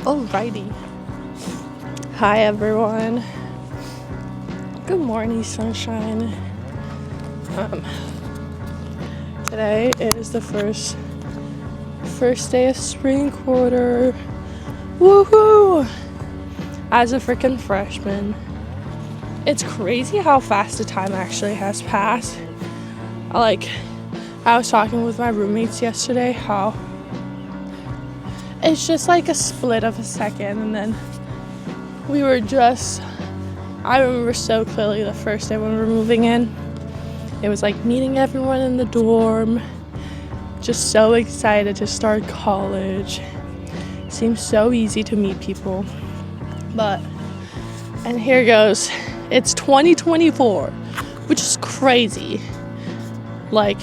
Alrighty. Hi everyone. Good morning, sunshine. Um, Today is the first day of spring quarter. Woohoo! As a freaking freshman, it's crazy how fast the time actually has passed. I was talking with my roommates yesterday how it's just like a split of a second, and then I remember so clearly the first day when we were moving in. It was like meeting everyone in the dorm, just so excited to start college. Seems so easy to meet people, and here goes. It's 2024, which is crazy. Like,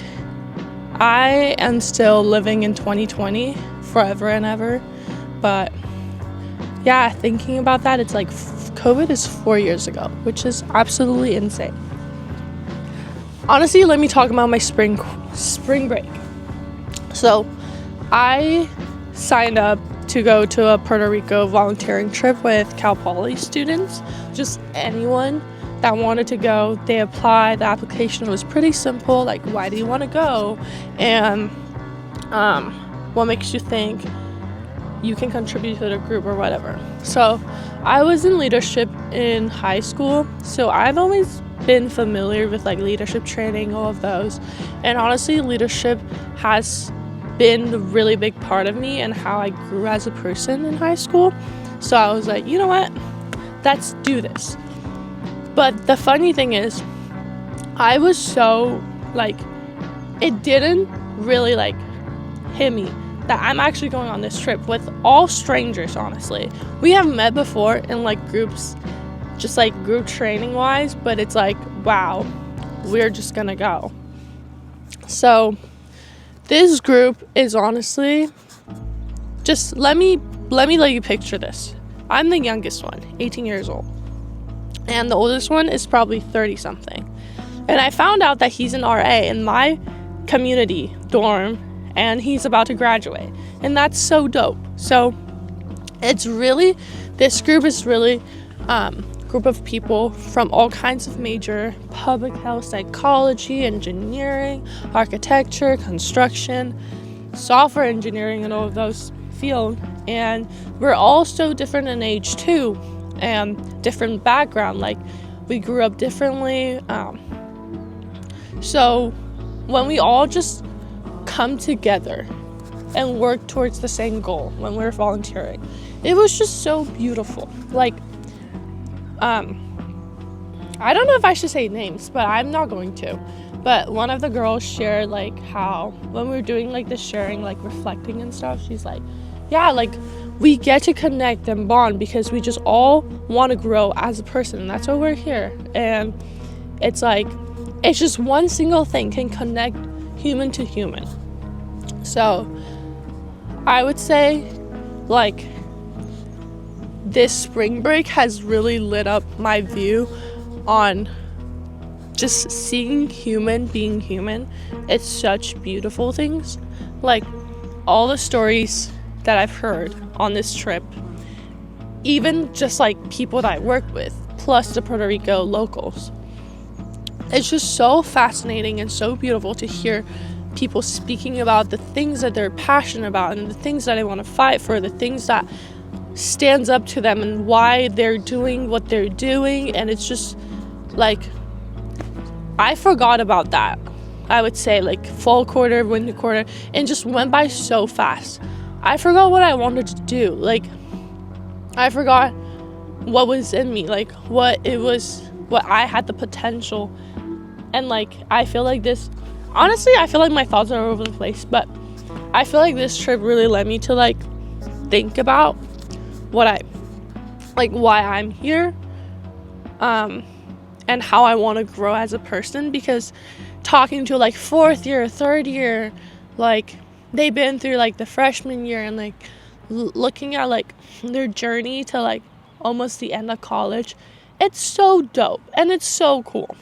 I am still living in 2020 forever and ever, but yeah, thinking about that, it's like COVID is 4 years ago, which is absolutely insane. Honestly, let me talk about my spring break. So, I signed up to go to a Puerto Rico volunteering trip with Cal Poly students. Just anyone that wanted to go, they applied. The application was pretty simple, like, why do you want to go? And what makes you think you can contribute to the group or whatever. So I was in leadership in high school, so I've always been familiar with like leadership training, all of those. And honestly, leadership has been a really big part of me and how I grew as a person in high school. So I was like, you know what? Let's do this. But the funny thing is, I was so it didn't really hit me that I'm actually going on this trip with all strangers, honestly. We have met before in groups, just group training wise, but it's wow, we're just gonna go. So this group is honestly, just let me let you picture this. I'm the youngest one, 18 years old. And the oldest one is probably 30 something. And I found out that he's an RA in my community dorm, and he's about to graduate. And that's so dope. So this group is really group of people from all kinds of major: public health, psychology, engineering, architecture, construction, software engineering, and all of those fields. And we're all so different in age too, and different background. We grew up differently. So when we all just come together and work towards the same goal when we're volunteering, it was just so beautiful. I don't know if I should say names, but I'm not going to. But one of the girls shared how when we were doing the sharing, reflecting and stuff, she's like, yeah, we get to connect and bond because we just all want to grow as a person, and that's why we're here. And it's it's just one single thing can connect human to human. So I would say this spring break has really lit up my view on just seeing human being human. It's such beautiful things. All the stories that I've heard on this trip, even just people that I work with, plus the Puerto Rico locals. It's just so fascinating and so beautiful to hear people speaking about the things that they're passionate about and the things that they want to fight for, the things that stands up to them and why they're doing what they're doing. And it's just I forgot about that. I would say fall quarter, winter quarter, and just went by so fast. I forgot what I wanted to do. I forgot what was in me, what I had the potential. And I feel this, honestly, I feel my thoughts are all over the place, but I feel this trip really led me to think about why I'm here, and how I want to grow as a person. Because talking to fourth year, third year, they've been through the freshman year, and looking at their journey to almost the end of college, it's so dope and it's so cool.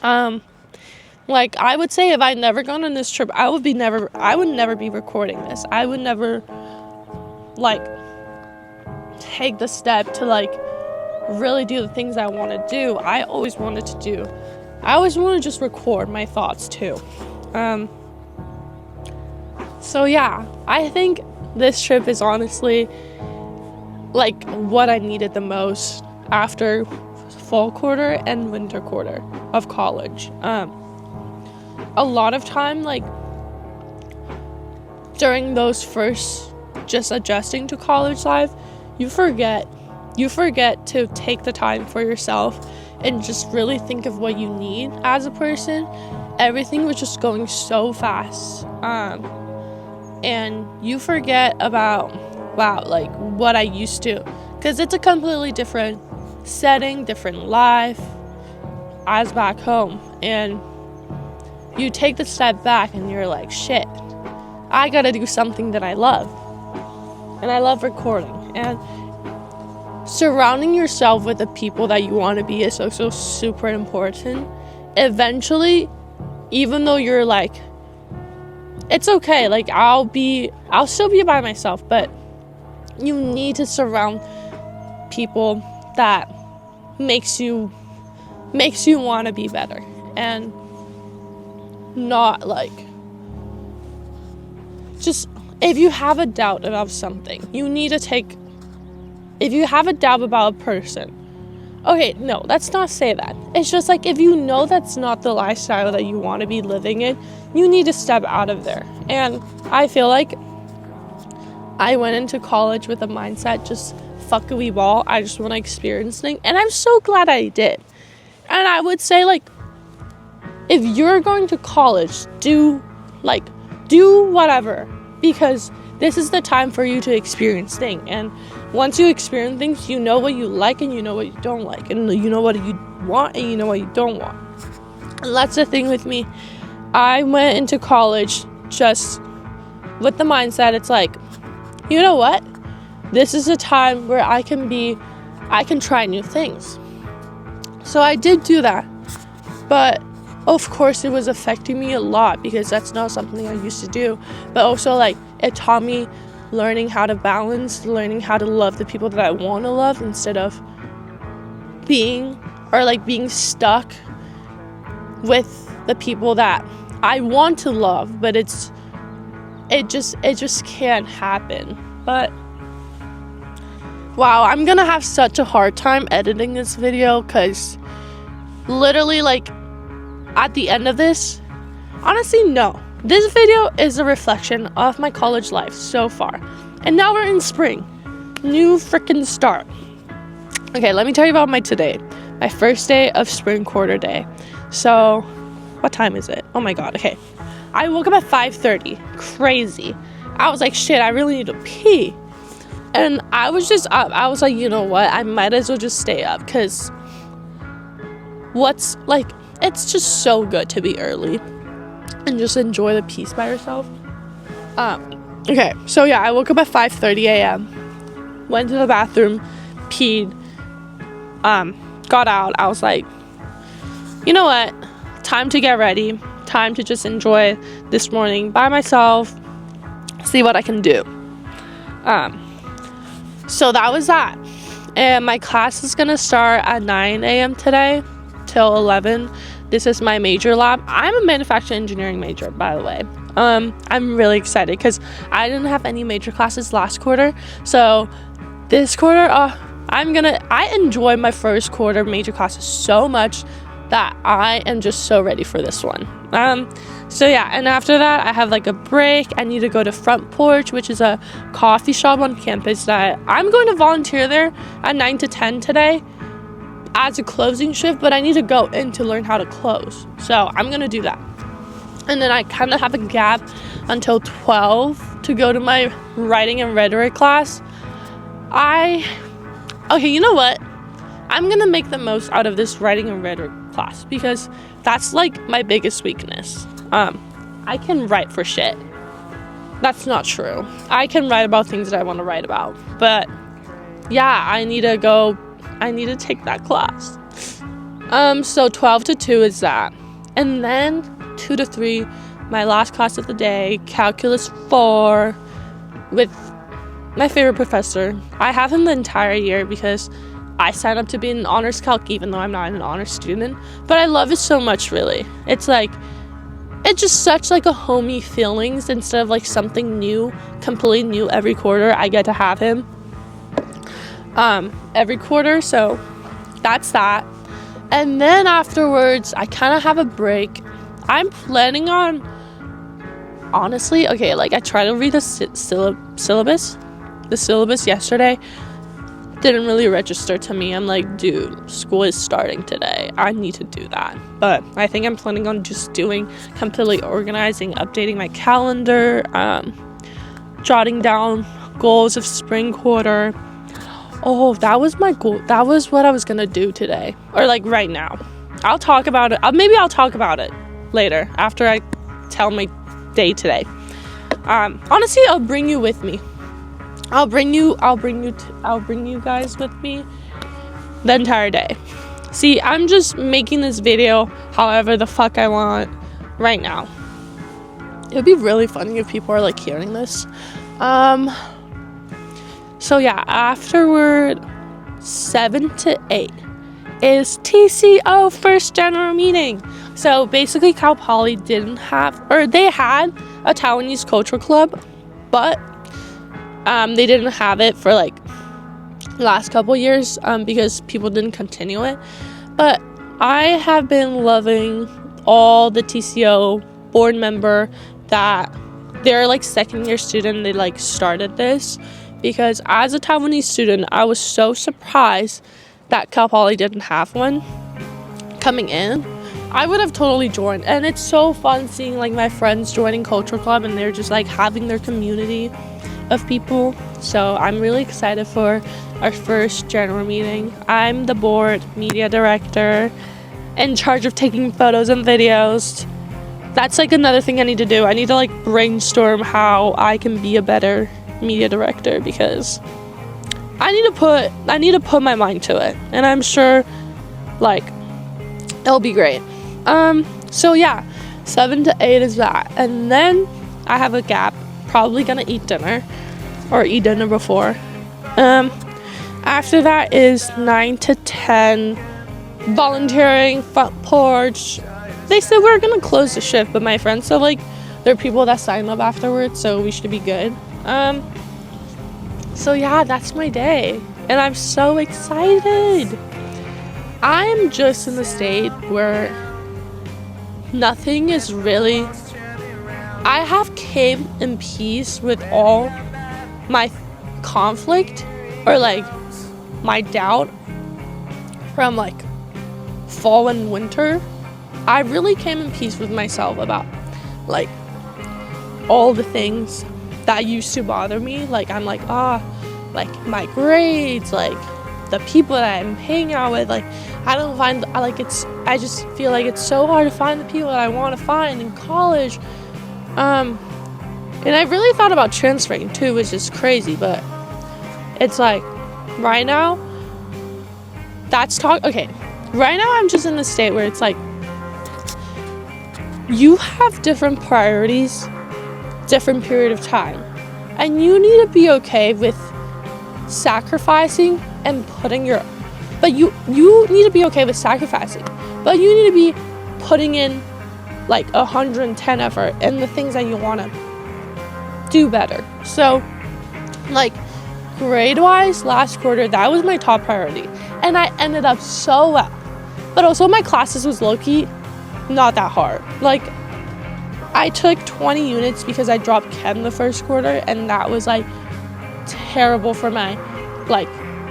I would say if I'd never gone on this trip, I would never be recording this. I would never take the step to like really do the things I want to do. I always wanted to just record my thoughts too. So yeah, I think this trip is honestly like what I needed the most after fall quarter and winter quarter of college. A lot of time, like during those first just adjusting to college life, you forget to take the time for yourself and just really think of what you need as a person. Everything was just going so fast, and you forget about like what I used to, because it's a completely different setting, different life as back home, and you take the step back and you're like, shit, I gotta do something that I love. And I love recording, and surrounding yourself with the people that you want to be is also super important. Eventually, even though you're like, it's okay, like I'll still be by myself, but you need to surround people that makes you want to be better, and not like just, if you have a doubt about something, if you have a doubt about a person, okay, no, let's not say that. It's just like, if you know that's not the lifestyle that you want to be living in, you need to step out of there. And I feel like I went into college with a mindset, just fuck a wee ball, I just want to experience things, and I'm so glad I did. And I would say, like, if you're going to college, do whatever, because this is the time for you to experience things. And once you experience things, you know what you like and you know what you don't like, and you know what you want and you know what you don't want. And that's the thing with me. I went into college just with the mindset, it's like, you know what? This is a time where I can try new things. So I did do that. But of course it was affecting me a lot, because that's not something I used to do. But also, like, it taught me learning how to balance, learning how to love the people that I want to love, instead of being stuck with the people that I want to love, but it just can't happen. But wow, I'm gonna have such a hard time editing this video, because literally, like, at the end of this, honestly, no, this video is a reflection of my college life so far, and now we're in spring, new freaking start. Okay, let me tell you about my first day of spring quarter day. So what time is it? Oh my god. Okay, I woke up at 5:30. Crazy. I was like, shit, I really need to pee. And I was just up. I was like, you know what, I might as well just stay up, because it's just so good to be early and just enjoy the peace by yourself. Okay, so yeah, I woke up at 5:30 a.m. Went to the bathroom, peed, got out. I was like, you know what, time to get ready, time to just enjoy this morning by myself, see what I can do. So that was that. And my class is gonna start at 9 a.m. today till 11. This is my major lab. I'm a manufacturing engineering major, by the way. I'm really excited because I didn't have any major classes last quarter. So this quarter, I enjoy my first quarter major classes so much that I am just so ready for this one. So yeah, and after that, I have like a break. I need to go to Front Porch, which is a coffee shop on campus that I'm going to volunteer there at 9 to 10 today as a closing shift, but I need to go in to learn how to close. So I'm going to do that. And then I kind of have a gap until 12 to go to my writing and rhetoric class. Okay, you know what? I'm going to make the most out of this writing and rhetoric class, because that's like my biggest weakness. I can write for shit. That's not true. I can write about things that I want to write about. But yeah, I need to take that class. So 12 to 2 is that. And then 2 to 3, my last class of the day, Calculus 4 with my favorite professor. I have him the entire year because I signed up to be an honors calc even though I'm not an honors student. But I love it so much, really. It's like, it's just such like a homey feelings instead of like something new, completely new every quarter. I get to have him every quarter, so that's that. And then afterwards, I kind of have a break. I'm planning on, honestly, okay, like I tried to read the syllabus yesterday. Didn't really register to me. I'm like, dude, school is starting today. I need to do that. But I think I'm planning on just doing completely organizing, updating my calendar, jotting down goals of spring quarter. Oh, that was my goal. That was what I was gonna do today, or like right now. I'll talk about it. Maybe I'll talk about it later after I tell my day today. Honestly, I'll bring you with me. I'll bring you guys with me the entire day. See, I'm just making this video however the fuck I want right now. It would be really funny if people are like hearing this. So yeah, afterward, 7 to 8 is TCO first general meeting. So basically Cal Poly they had a Taiwanese cultural club, but they didn't have it for like the last couple years because people didn't continue it. But I have been loving all the TCO board member that they're like second year student. They like started this because as a Taiwanese student, I was so surprised that Cal Poly didn't have one coming in. I would have totally joined, and it's so fun seeing like my friends joining cultural club and they're just like having their community of people. So I'm really excited for our first general meeting. I'm the board media director in charge of taking photos and videos. That's like another thing I need to do. I need to like brainstorm how I can be a better media director because I need to put my mind to it, and I'm sure like it'll be great. So yeah, 7 to 8 is that, and then I have a gap. Probably gonna eat dinner before. After that is 9 to 10 volunteering, front porch. They said we're gonna close the shift, but my friends said like there are people that sign up afterwards, so we should be good. So yeah, that's my day, and I'm so excited. I'm just in the state where nothing is really, I have came in peace with all my conflict or like my doubt from like fall and winter. I really came in peace with myself about like all the things that used to bother me. Like I'm like, like my grades, like the people that I'm hanging out with, like I just feel like it's so hard to find the people that I want to find in college. And I really thought about transferring too, which is crazy, but it's like right now right now I'm just in the state where it's like you have different priorities, different period of time, and you need to be okay with sacrificing and putting you need to be okay with sacrificing, but you need to be putting in like 110 effort in the things that you want to do better. So like grade wise, last quarter that was my top priority, and I ended up so well. But also my classes was low-key not that hard. Like I took 20 units because I dropped chem the first quarter, and that was like terrible for my like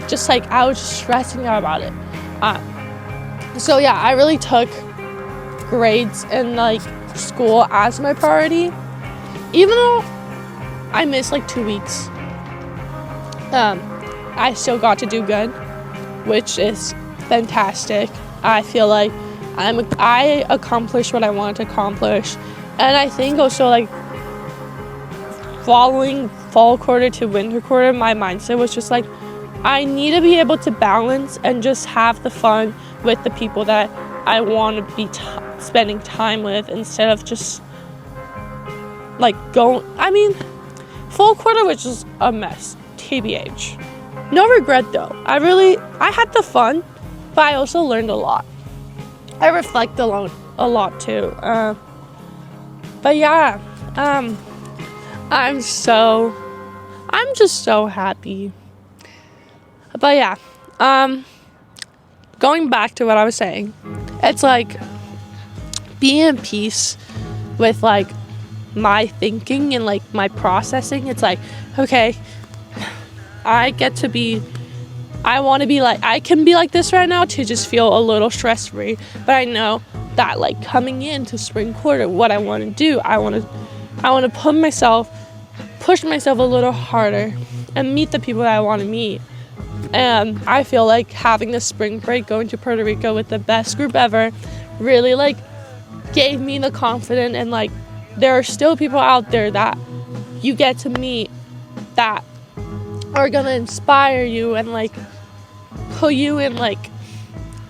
just like I was just stressing out about it. So yeah, I really took grades and like school as my priority, even though I missed like 2 weeks. I still got to do good, which is fantastic. I feel like I accomplished what I wanted to accomplish, and I think also like following fall quarter to winter quarter, my mindset was just like I need to be able to balance and just have the fun with the people that I want to be spending time with, instead of just like fall quarter was just a mess. TBH. No regret though. I had the fun, but I also learned a lot. I reflect a lot too. But yeah, I'm just so happy. But yeah, going back to what I was saying, it's like being in peace with like my thinking and like my processing. It's like, okay, I want to be like, I can be like this right now to just feel a little stress free. But I know that like coming into spring quarter, what I want to do, I want to push myself a little harder and meet the people that I want to meet. And I feel like having this spring break, going to Puerto Rico with the best group ever, really like gave me the confidence. And like there are still people out there that you get to meet that are gonna inspire you and like put you in like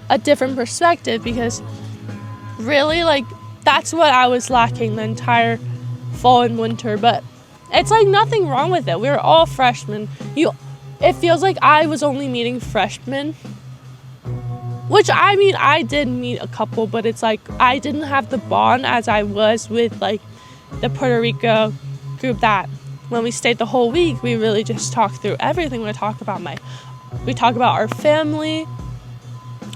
a different perspective, because really like that's what I was lacking the entire fall and winter. But it's like nothing wrong with it. We were all freshmen. It feels like I was only meeting freshmen, which I mean I did meet a couple, but it's like I didn't have the bond as I was with like the Puerto Rico group, that when we stayed the whole week we really just talked through everything. We talk about our family,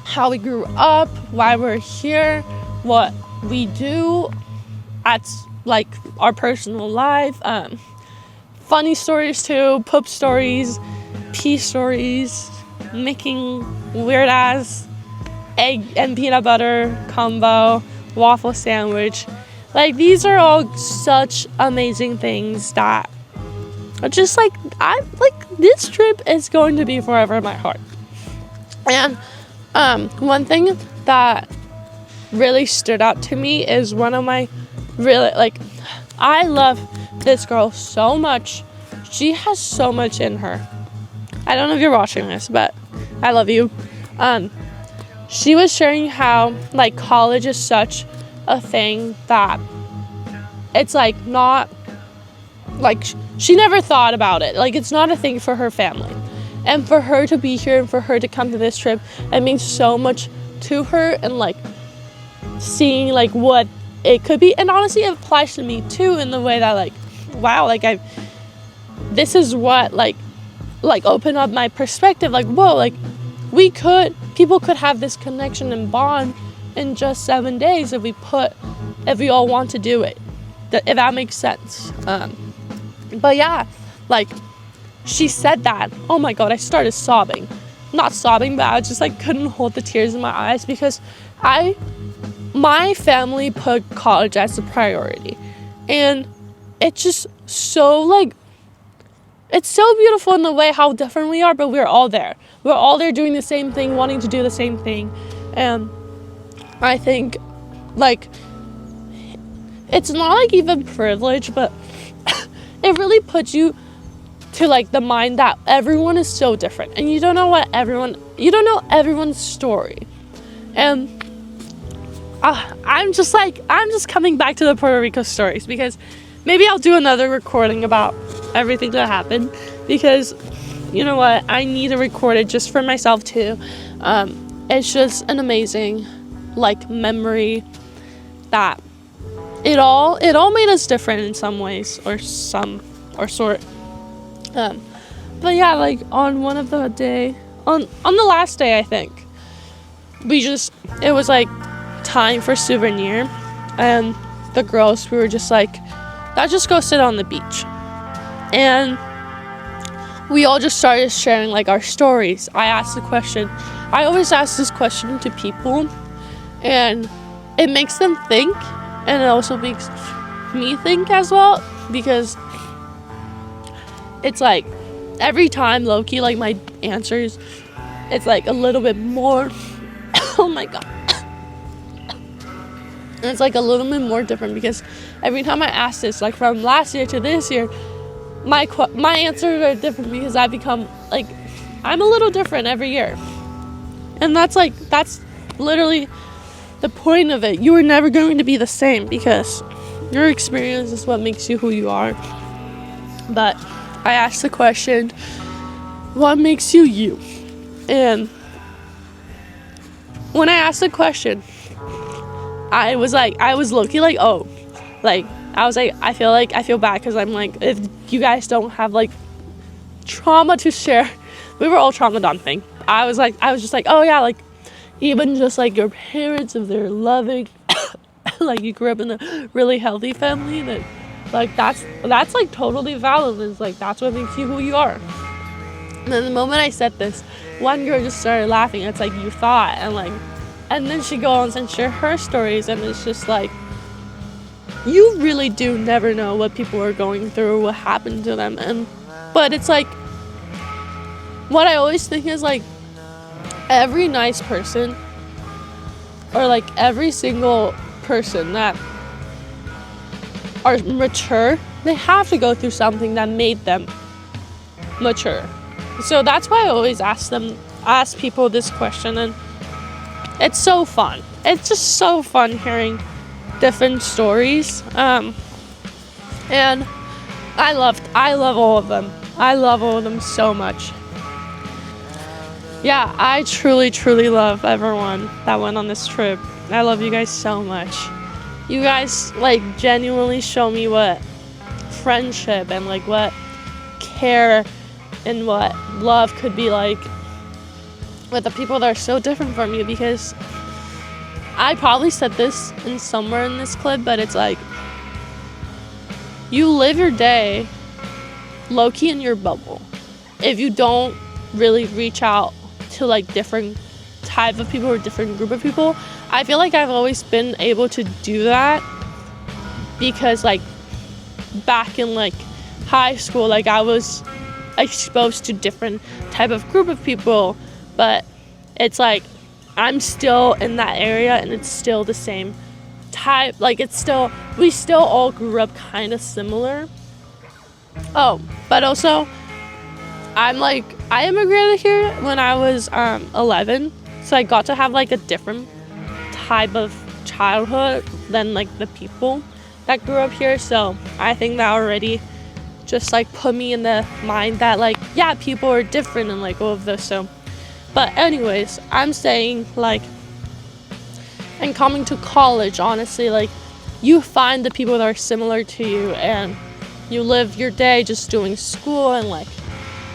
how we grew up, why we're here, what we do at like our personal life, funny stories too, poop stories, pea stories, making weird ass egg and peanut butter combo, waffle sandwich. Like these are all such amazing things that are just like, this trip is going to be forever in my heart. And one thing that really stood out to me is one of my really, like, I love this girl so much. She has so much in her. I don't know if you're watching this, but I love you. She was sharing how like college is such a thing that it's like not like she never thought about it. Like it's not a thing for her family. And for her to be here and for her to come to this trip, it means so much to her, and like seeing like what it could be. And honestly it applies to me too, in the way that like, wow, like this is what like open up my perspective. Like, whoa, like people could have this connection and bond in just 7 days if we all want to do it. If that makes sense. But yeah, like she said that. Oh my God, I started sobbing. Not sobbing, but I just like couldn't hold the tears in my eyes, because my family put college as a priority. And it's just so like, it's so beautiful in the way how different we are, but we're all there. We're all there doing the same thing, wanting to do the same thing. And I think like it's not like even privilege, but it really puts you to like the mind that everyone is so different, and you don't know everyone's story. And I'm just coming back to the Puerto Rico stories, because maybe I'll do another recording about everything that happened, because you know what, I need to record it just for myself too. It's just an amazing like memory that it all made us different in some ways or sort. But yeah, like on one of the day, on the last day, I think it was like time for souvenir, and the girls, we were just like, let's just go sit on the beach. And we all just started sharing like our stories. I always ask this question to people, and it makes them think, and it also makes me think as well, because it's like every time low-key like my answers, it's like a little bit more oh my God. And it's like a little bit more different, because every time I ask this, like from last year to this year, my answers are different, because I become like, I'm a little different every year. And that's literally the point of it. You are never going to be the same, because your experience is what makes you who you are. But I asked the question, what makes you you? And when I asked the question, I was low-key like, oh, like, I was like, I feel bad because I'm like, if you guys don't have like trauma to share, we were all trauma dumping. I was just like, oh yeah, like, even just like your parents, if they're loving, like you grew up in a really healthy family, that like that's like totally valid. It's like that's what makes you who you are. And then the moment I said this, one girl just started laughing. It's like, you thought, and then she goes on and share her stories, and it's just like, you really do never know what people are going through, what happened to them. But it's like, what I always think is like, every nice person, or like every single person that are mature, they have to go through something that made them mature. So that's why I always ask people this question, and it's so fun. It's just so fun hearing different stories. And I love all of them. I love all of them so much. Yeah, I truly, truly love everyone that went on this trip. I love you guys so much. You guys like genuinely show me what friendship and like what care and what love could be like with the people that are so different from you. Because I probably said this somewhere in this clip, but it's like, you live your day low-key in your bubble. If you don't really reach out to like different type of people or different group of people, I feel like I've always been able to do that because like back in like high school, like I was exposed to different type of group of people, but it's like I'm still in that area and it's still the same type, like we still all grew up kind of similar. Oh, but also I immigrated here when I was 11, so I got to have like a different type of childhood than like the people that grew up here. So I think that already just like put me in the mind that like, yeah, people are different and like all of this. So but anyways, I'm saying like, and coming to college, honestly, like you find the people that are similar to you and you live your day just doing school and like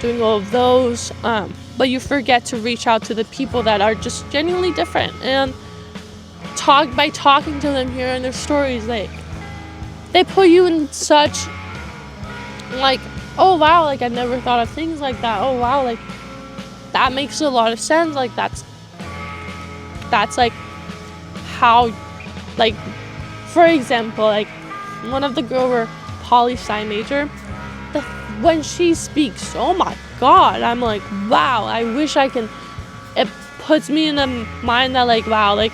doing all of those, but you forget to reach out to the people that are just genuinely different, and by talking to them, hearing their stories, like they put you in such like, oh wow, like I never thought of things like that, oh wow, like that makes a lot of sense, like that's like how, like for example, like one of the girls were poli-sci major, when she speaks, oh my god, I'm like, wow, I wish I can. It puts me in the mind that like, wow, like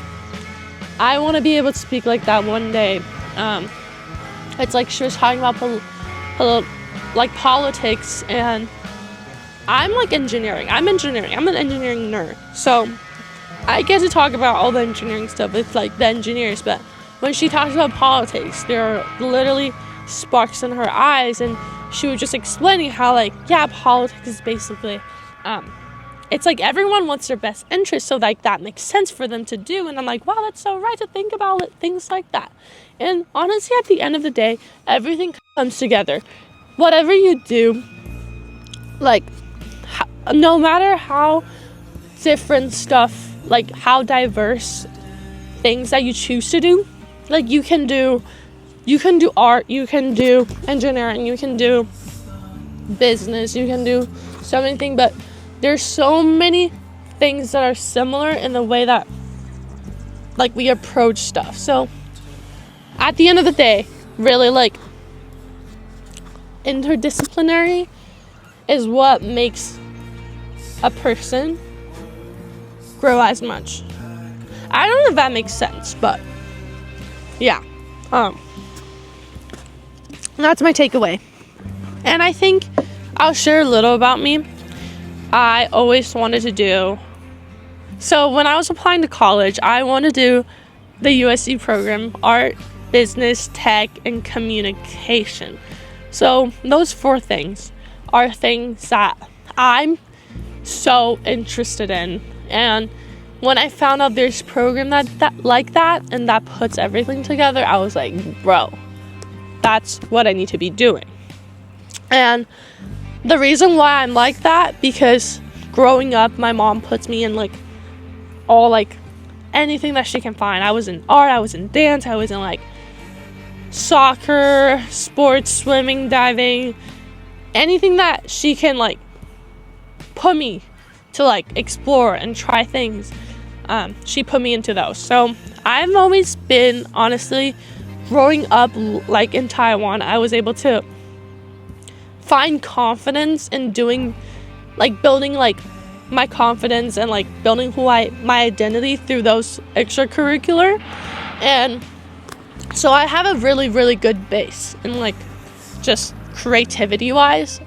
I want to be able to speak like that one day. It's like she was talking about like politics, and I'm like engineering. I'm an engineering nerd, so I get to talk about all the engineering stuff with like the engineers. But when she talks about politics, there are literally sparks in her eyes, and she was just explaining how like, yeah, politics is basically it's like everyone wants their best interest, so like that makes sense for them to do. And I'm like, wow, that's so right to think about it, things like that. And honestly, at the end of the day, everything comes together. Whatever you do, like no matter how different stuff, like how diverse things that you choose to do, like you can do art, you can do engineering, you can do business, you can do so many things, but there's so many things that are similar in the way that like we approach stuff. So at the end of the day, really like interdisciplinary is what makes a person grow as much. I don't know if that makes sense, but yeah. That's my takeaway. And I think I'll share a little about me. I always wanted to do, so when I was applying to college, I wanted to do the USC program, art, business, tech, and communication. So those 4 things are things that I'm so interested in. And when I found out there's a program that like that and that puts everything together, I was like, bro, that's what I need to be doing. And the reason why I'm like that, because growing up, my mom puts me in like all like anything that she can find. I was in art, I was in dance, I was in like soccer, sports, swimming, diving, anything that she can like put me to like explore and try things. She put me into those. So I've always been, honestly, growing up like in Taiwan, I was able to find confidence in doing, like building like my confidence and like building my identity through those extracurricular. And so I have a really, really good base in like just creativity wise.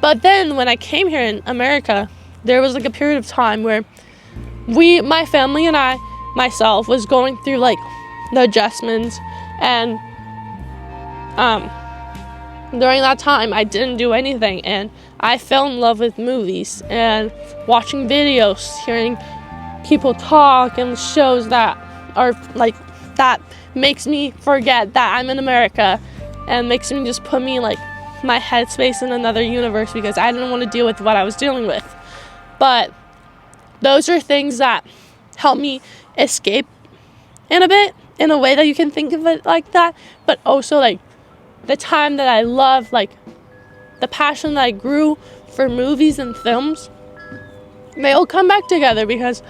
But then when I came here in America, there was like a period of time where my family and myself was going through like the adjustments, and during that time I didn't do anything, and I fell in love with movies and watching videos, hearing people talk, and shows that are like that makes me forget that I'm in America and makes me just put me like my headspace in another universe, because I didn't want to deal with what I was dealing with. But those are things that help me escape in a way that you can think of it like that. But also like the time that I love, like the passion that I grew for movies and films, they all come back together, because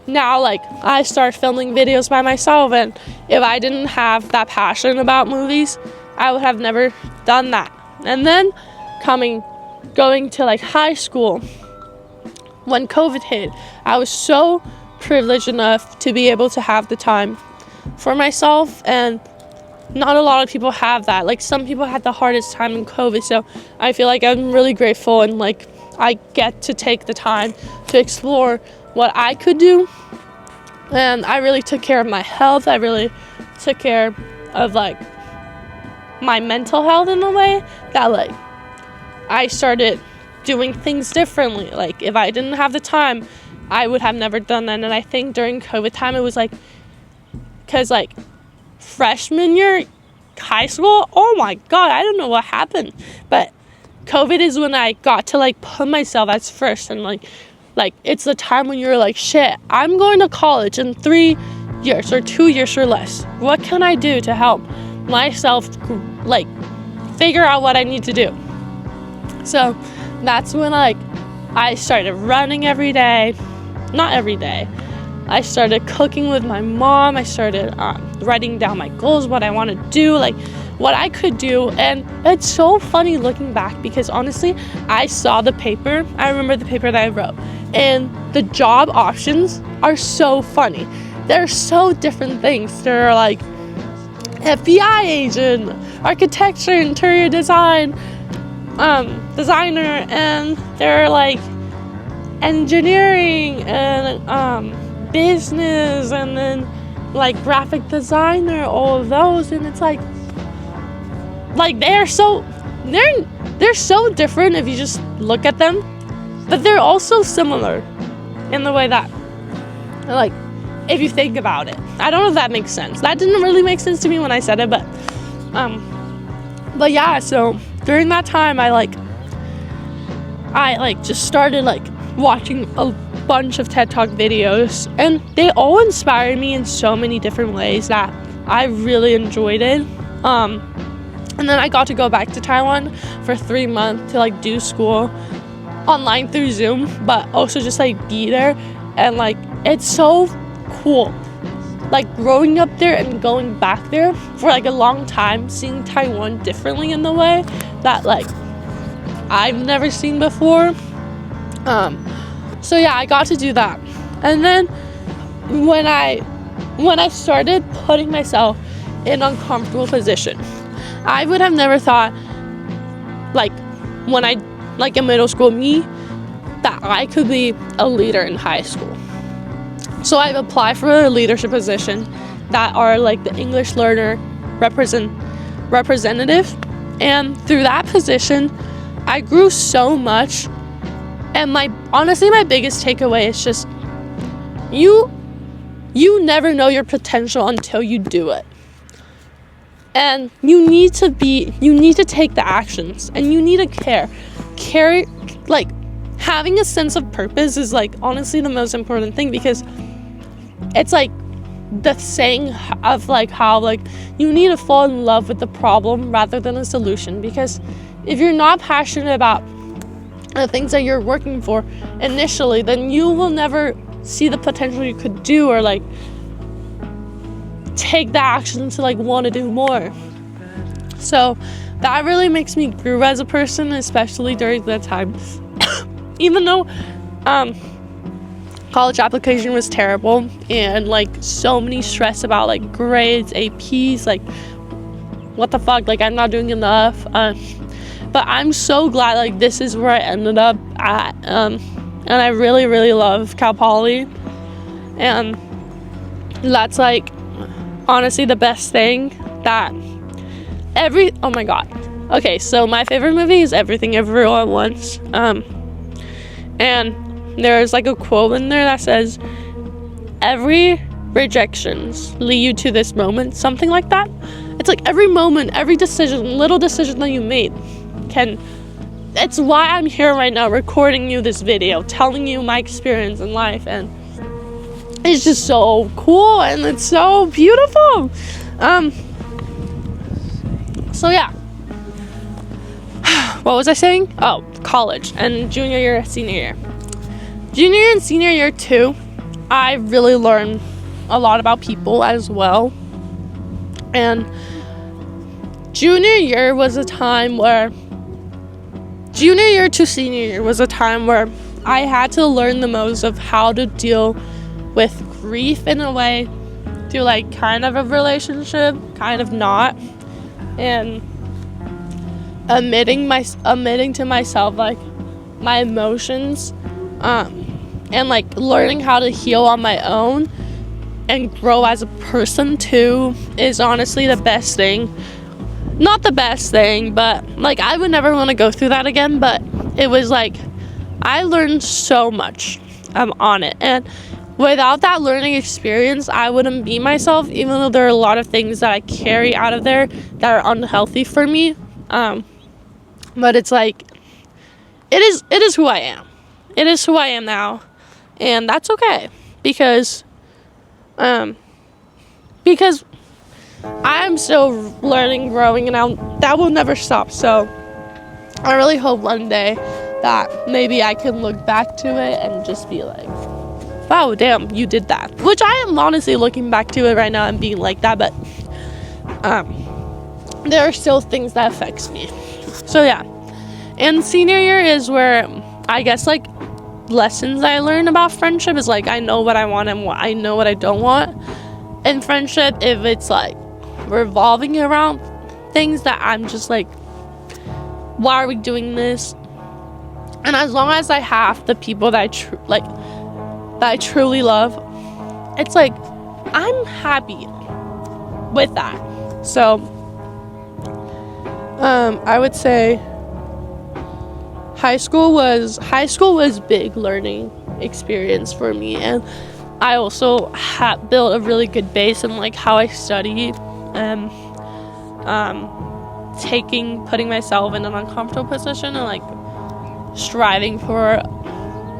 now like I start filming videos by myself, and if I didn't have that passion about movies, I would have never done that. And then going to like high school, when COVID hit, I was so privileged enough to be able to have the time for myself, and not a lot of people have that. Like some people had the hardest time in COVID, so I feel like I'm really grateful, and like I get to take the time to explore what I could do. And I really took care of my health. I really took care of like my mental health in a way that like I started doing things differently. Like if I didn't have the time, I would have never done that. And I think during COVID time, it was like, because like freshman year high school, oh my god, I don't know what happened, but COVID is when I got to like put myself as first, and like it's the time when you're like, shit, I'm going to college in 3 years or 2 years or less. What can I do to help myself like figure out what I need to do? So that's when like I started running every day. Not every day. I started cooking with my mom. I started writing down my goals, what I want to do, like what I could do. And it's so funny looking back, because honestly, I saw the paper. I remember the paper that I wrote, and the job options are so funny. They're so different things. They're like FBI agent, architecture, interior design, designer, and they're like engineering and business, and then like graphic designer, all of those. And it's like they're so different if you just look at them, but they're also similar in the way that, like, if you think about it. I don't know if that makes sense. That didn't really make sense to me when I said it, but yeah, so during that time I just started like watching a bunch of TED Talk videos, and they all inspired me in so many different ways that I really enjoyed it. And then I got to go back to Taiwan for 3 months to like do school online through Zoom, but also just like be there. And like it's so cool, like growing up there and going back there for like a long time, seeing Taiwan differently in the way that like I've never seen before. So yeah, I got to do that. And then when I started putting myself in an uncomfortable position, I would have never thought, like when I like in middle school, me, that I could be a leader in high school. So I've applied for a leadership position that are like the English learner representative, and through that position I grew so much And my biggest takeaway is just you never know your potential until you do it. And you need to take the actions, and you need to care. Like, having a sense of purpose is, like, honestly the most important thing, because it's like the saying of, like, how, like, you need to fall in love with the problem rather than a solution. Because if you're not passionate about the things that you're working for initially, then you will never see the potential you could do, or, like, take the action to, like, want to do more. So that really makes me grow as a person, especially during that time. Even though college application was terrible, and, like, so many stress about, like, grades, APs, like, what the fuck, like, I'm not doing enough, but I'm so glad, like, this is where I ended up at, and I really, really love Cal Poly, and that's, like, honestly the best thing that oh my god. Okay, so my favorite movie is Everything Everywhere All at Once, and there's, like, a quote in there that says, every rejections lead you to this moment, something like that. It's like every moment, every decision, little decision that you made it's why I'm here right now recording you this video, telling you my experience in life, and it's just so cool and it's so beautiful. So yeah. What was I saying? Oh, college and junior year, senior year. Junior year and senior year too, I really learned a lot about people as well. And junior year to senior year was a time where I had to learn the most of how to deal with grief in a way, through, like, kind of a relationship, kind of not, and admitting to myself, like, my emotions, and, like, learning how to heal on my own and grow as a person too is honestly the best thing. Not the best thing, but, like, I would never want to go through that again, but it was, like, I learned so much on it, and without that learning experience, I wouldn't be myself, even though there are a lot of things that I carry out of there that are unhealthy for me, but it's, like, it is who I am. It is who I am now, and that's okay, because I am still learning, growing, and that will never stop. So I really hope one day that maybe I can look back to it and just be like, wow, damn, you did that. Which I am honestly looking back to it right now and being like that, but there are still things that affects me. So yeah. And senior year is where I guess, like, lessons I learned about friendship is, like, I know what I want and I know what I don't want in friendship. If it's, like, revolving around things that I'm just like, why are we doing this? And as long as I have the people that I truly love, it's like I'm happy with that. So I would say high school was big learning experience for me, and I also built a really good base in, like, how I study, and putting myself in an uncomfortable position and, like, striving for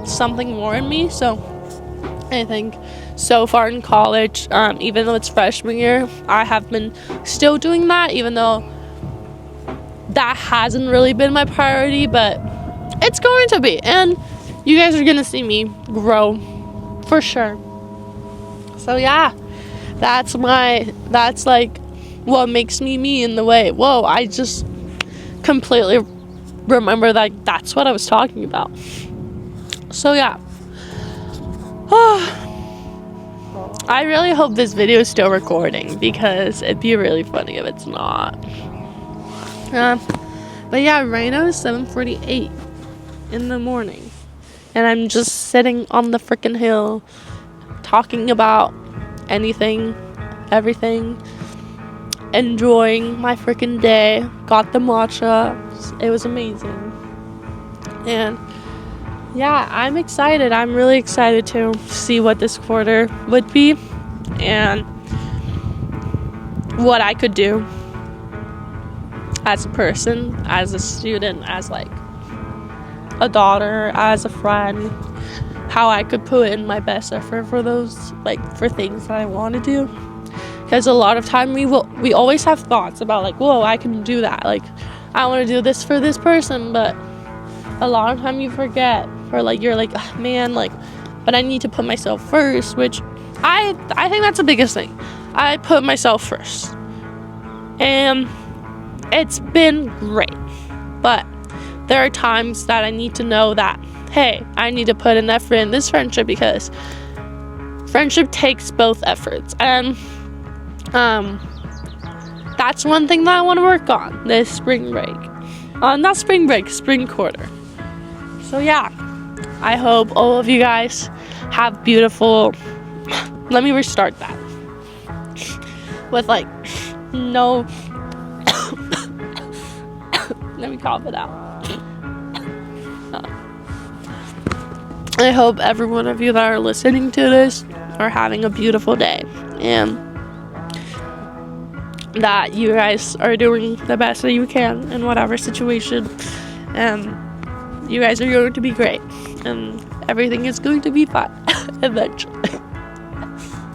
something more in me. So I think so far in college, even though it's freshman year, I have been still doing that, even though that hasn't really been my priority, but it's going to be, and you guys are gonna see me grow for sure. So yeah, that's like what makes me in the way. Whoa, I just completely remember that that's what I was talking about. So yeah. I really hope this video is still recording, because it'd be really funny if it's not. But yeah, right now is 7:48 in the morning, and I'm just sitting on the freaking hill talking about anything, everything, enjoying my freaking day. Got the matcha. It was amazing. And yeah, I'm excited. I'm really excited to see what this quarter would be and what I could do as a person, as a student, as like a daughter, as a friend, how I could put in my best effort for those, like, for things that I want to do. Because a lot of time we always have thoughts about like, whoa, I can do that, like I want to do this for this person, but a lot of time you forget, or like you're like, oh, man, like, but I need to put myself first, which I think that's the biggest thing. I put myself first, and it's been great, but there are times that I need to know that, hey, I need to put an effort in this friendship, because friendship takes both efforts, and that's one thing that I want to work on this spring break. Not spring break, spring quarter. So yeah, I hope all of you guys have beautiful, let me restart that with like no let me cough it out. I hope every one of you that are listening to this are having a beautiful day, and that you guys are doing the best that you can in whatever situation, and you guys are going to be great, and everything is going to be fine eventually.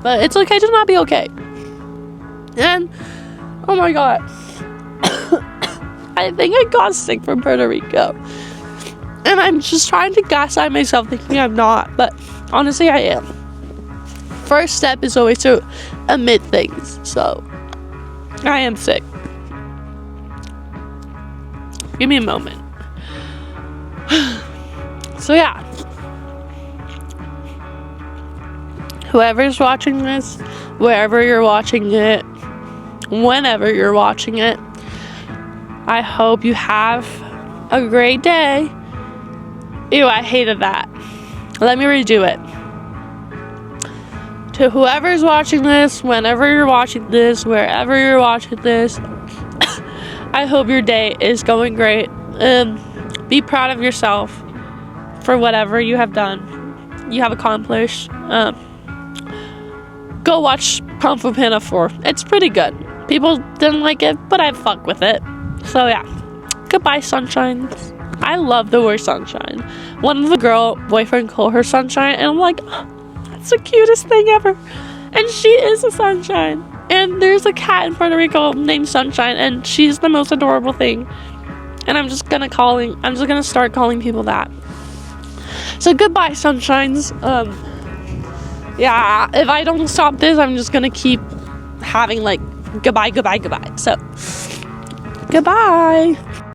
But it's okay to not be okay. And oh my god, I think I got sick from Puerto Rico, and I'm just trying to gaslight myself thinking I'm not, but honestly I am. First step is always to admit things. So I am sick. Give me a moment. So yeah, whoever's watching this, wherever you're watching it, whenever you're watching it, I hope you have a great day. Ew, I hated that. Let me redo it. To whoever's watching this, whenever you're watching this, wherever you're watching this, I hope your day is going great. Be proud of yourself for whatever you have done, you have accomplished. Go watch Kung Fu Panda 4. It's pretty good. People didn't like it, but I fuck with it. So yeah, goodbye, sunshines. I love the word sunshine. One of the girl boyfriend called her sunshine, and I'm like, oh, that's the cutest thing ever. And she is a sunshine. And there's a cat in Puerto Rico named Sunshine, and she's the most adorable thing. And I'm just gonna start calling people that. So goodbye, sunshines. Yeah, if I don't stop this, I'm just gonna keep having like goodbye. So goodbye.